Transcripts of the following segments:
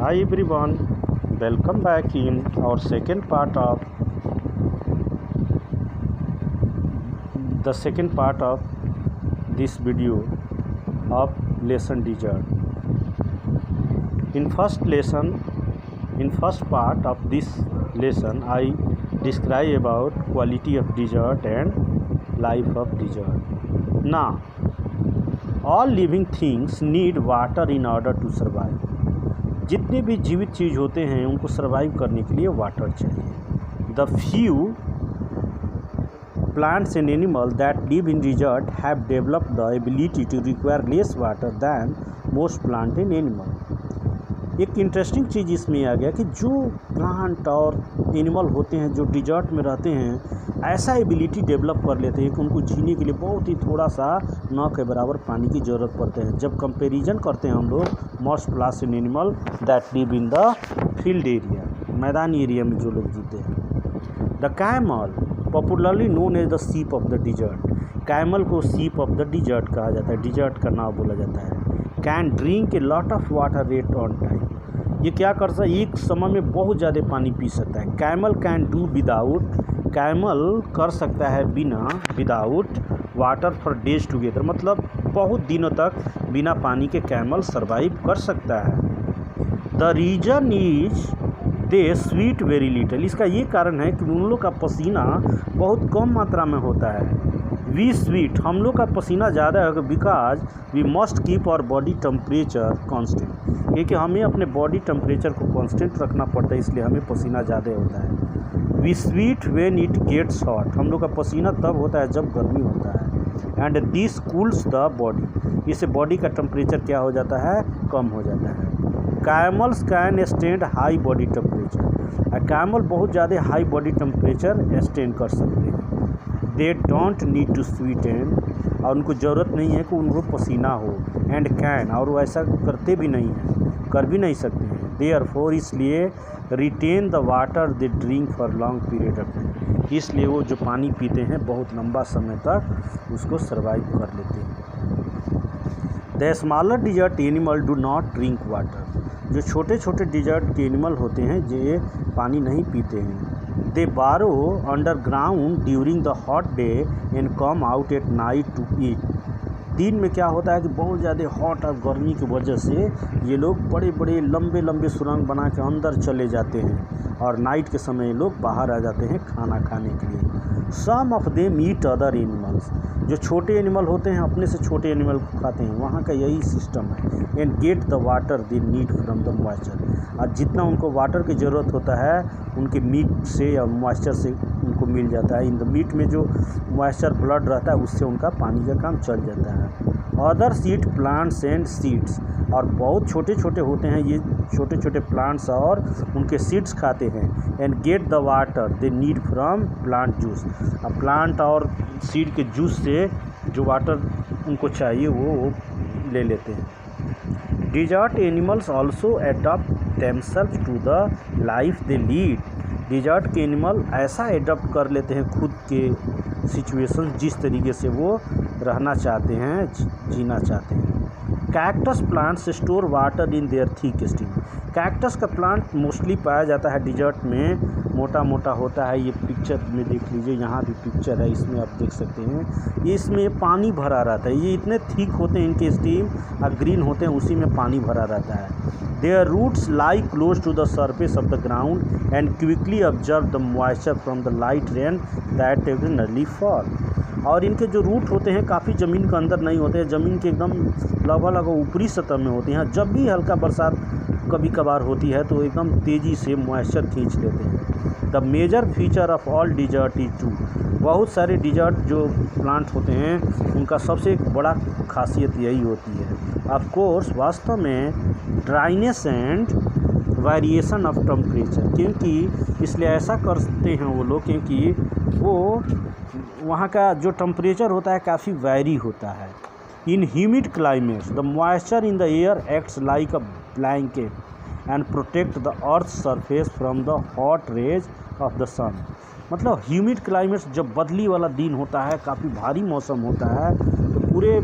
Hi everyone, welcome back in our second part of this video of lesson desert. In first part of this lesson, I describe about quality of desert and life of desert. Now, all living things need water in order to survive. जितने भी जीवित चीज़ होते हैं उनको survive करने के लिए water चाहिए. The few plants and animal that live in desert have developed the ability to require less water than most plant and animal. एक इंटरेस्टिंग चीज़ इसमें आ गया कि जो प्लांट और एनिमल होते हैं जो डिजर्ट में रहते हैं ऐसा एबिलिटी डेवलप कर लेते हैं कि उनको जीने के लिए बहुत ही थोड़ा सा न के बराबर पानी की ज़रूरत पड़ते हैं. जब कंपैरिजन करते हैं हम लोग most plants and animal that live in the field area, मैदानी एरिया में जो लोग जीते हैं. The camel popularly known as the ship of the desert. Camel को सीप ऑफ द डिजर्ट कहा जाता है, डिजर्ट का नाम बोला जाता है. Can drink a lot of water at on time. ये क्या कर सकता है, एक समय में बहुत ज़्यादा पानी पी सकता है. Camel can do without, camel कर सकता है बिना, without water for days together, मतलब बहुत दिनों तक बिना पानी के कैमल सर्वाइव कर सकता है. The reason is they sweat very little. इसका ये कारण है कि उन लोग का पसीना बहुत कम मात्रा में होता है. वी स्वीट, हम लोग का पसीना ज़्यादा है because we must keep our body temperature constant, क्योंकि हमें अपने बॉडी टेम्परेचर को कांस्टेंट रखना पड़ता है, इसलिए हमें पसीना ज़्यादा होता है. We sweat when it gets hot, हम लोग का पसीना तब होता है जब गर्मी होता है. And this cools the body, इससे बॉडी का टेम्परेचर क्या हो जाता है, कम हो जाता है. Camels can stand high body temperature. Camel बहुत ज़्यादा हाई बॉडी टेम्परेचर स्टैंड कर सकते हैं. They don't need to sweat, और उनको ज़रूरत नहीं है कि उनको पसीना हो. एंड कैन, और वो ऐसा करते भी नहीं हैं, कर भी नहीं सकते हैं. देयरफॉर, इसलिए retain the water they drink for long period of time, इसलिए वो जो पानी पीते हैं बहुत लंबा समय तक उसको सर्वाइव कर लेते हैं. The smaller desert animal do not drink water. जो छोटे छोटे डिजर्ट के एनिमल होते हैं ये पानी नहीं पीते हैं. They burrow underground during the hot day and come out at night to eat. दिन में क्या होता है कि बहुत ज़्यादा हॉट और गर्मी की वजह से ये लोग बड़े बड़े लंबे लंबे सुरंग बना के अंदर चले जाते हैं और नाइट के समय ये लोग बाहर आ जाते हैं खाना खाने के लिए. Some of them eat other animals. जो छोटे एनिमल होते हैं अपने से छोटे एनिमल को खाते हैं, वहाँ का यही सिस्टम है. And get the water they need from the moisture, और जितना उनको वाटर की ज़रूरत होता है उनके मीट से या मॉइस्चर से उनको मिल जाता है. इन द मीट में जो मॉइस्चर ब्लड रहता है उससे उनका पानी का काम चल जाता है. Others eat plants and seeds, और बहुत छोटे छोटे होते हैं ये छोटे छोटे प्लांट्स और उनके सीड्स खाते हैं. And get the water they need from plant juice, अब प्लांट और सीड के जूस से जो वाटर उनको चाहिए वो ले लेते हैं. Desert animals also adopt themselves to the life they lead. Desert के एनिमल ऐसा एडॉप्ट कर लेते हैं खुद के सिचुएशन, जिस तरीके से वो रहना चाहते हैं, जीना चाहते हैं. Cactus plants store water in their thick stem. Cactus का प्लांट मोस्टली पाया जाता है डिजर्ट में, मोटा मोटा होता है. ये पिक्चर में देख लीजिए, यहाँ भी पिक्चर है, इसमें आप देख सकते हैं. ये इसमें पानी भरा रहता है, ये इतने थिक होते हैं इनके स्टीम और ग्रीन होते हैं, उसी में पानी भरा रहता है. Their roots lie close to the surface of the ground and quickly absorb the moisture from the light rain that ordinarily fall. और इनके जो रूट होते हैं काफ़ी ज़मीन के अंदर नहीं होते हैं, ज़मीन के एकदम लगभग ऊपरी सतह में होते हैं. जब भी हल्का बरसात कभी कभार होती है तो एकदम तेज़ी से मॉइस्चर खींच लेते हैं. The major feature of all desert is to. बहुत सारे डिजर्ट जो प्लांट होते हैं उनका सबसे एक बड़ा खासियत यही होती है. ऑफ कोर्स, वास्तव में dryness and variation of temperature, क्योंकि इसलिए ऐसा करते हैं वो लोग क्योंकि वो वहाँ का जो टेम्परेचर होता है काफ़ी वैरी होता है. In humid climates the moisture in the air acts like a blanket and protect the earth surface from the hot rays of the sun. मतलब ह्यूमिड क्लाइमेट्स जब बदली वाला दिन होता है, काफ़ी भारी मौसम होता है, तो पूरे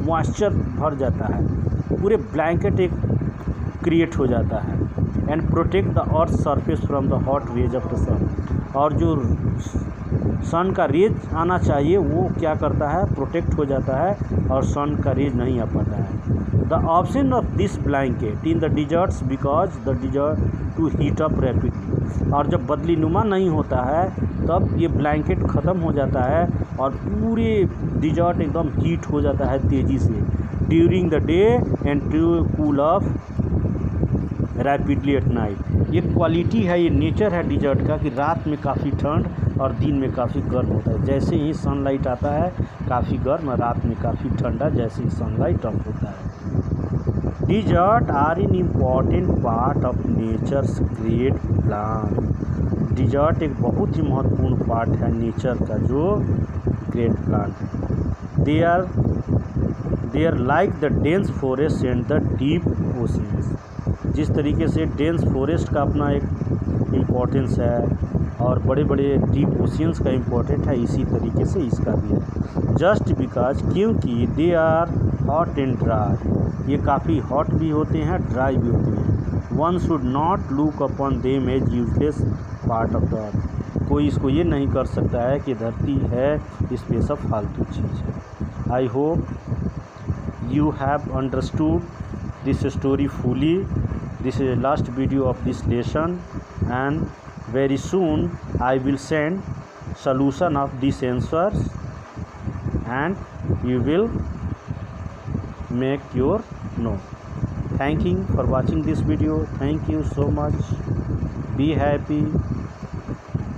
मॉइस्चर भर जाता है, पूरे ब्लैंकेट एक क्रिएट हो जाता है. And protect the earth surface from the hot rays of the sun. और जो सन का रेज आना चाहिए वो क्या करता है, प्रोटेक्ट हो जाता है और सन का रेज नहीं आ पाता है। The option of this blanket in the deserts because the desert to heat up rapidly. और जब बदली नुमा नहीं होता है तब ये ब्लैंकेट ख़त्म हो जाता है और पूरे डिजर्ट एकदम हीट हो जाता है तेज़ी से during the day and to cool off rapidly at night. ये क्वालिटी है, ये नेचर है डिजर्ट का कि रात में काफ़ी ठंड और दिन में काफ़ी गर्म होता है। जैसे ही सनलाइट आता है काफ़ी गर्म और रात में काफ़ी ठंडा जैसे ही सनलाइट अप होता है। Desert are an important part of nature's great plant. Desert एक बहुत ही महत्वपूर्ण पार्ट है नेचर का जो ग्रेट प्लांट है। They are like the dense forest and the deep oceans. जिस तरीके से डेंस फॉरेस्ट का अपना एक इम्पोर्टेंस है और बड़े बड़े डीप ओशियंस का इम्पोर्टेंट है, इसी तरीके से इसका भी है। जस्ट बिकॉज क्योंकि they are hot and dry, ये काफ़ी हॉट भी होते हैं ड्राई भी होते हैं। One should not look upon them as useless part of the earth. कोई इसको ये नहीं कर सकता है कि धरती है इसमें सब फालतू चीज़ है। I hope you have understood this story fully. This is the last video of this lesson and very soon I will send solution of these answers and you will make your note. Thank you for watching this video. Thank you so much. Be happy.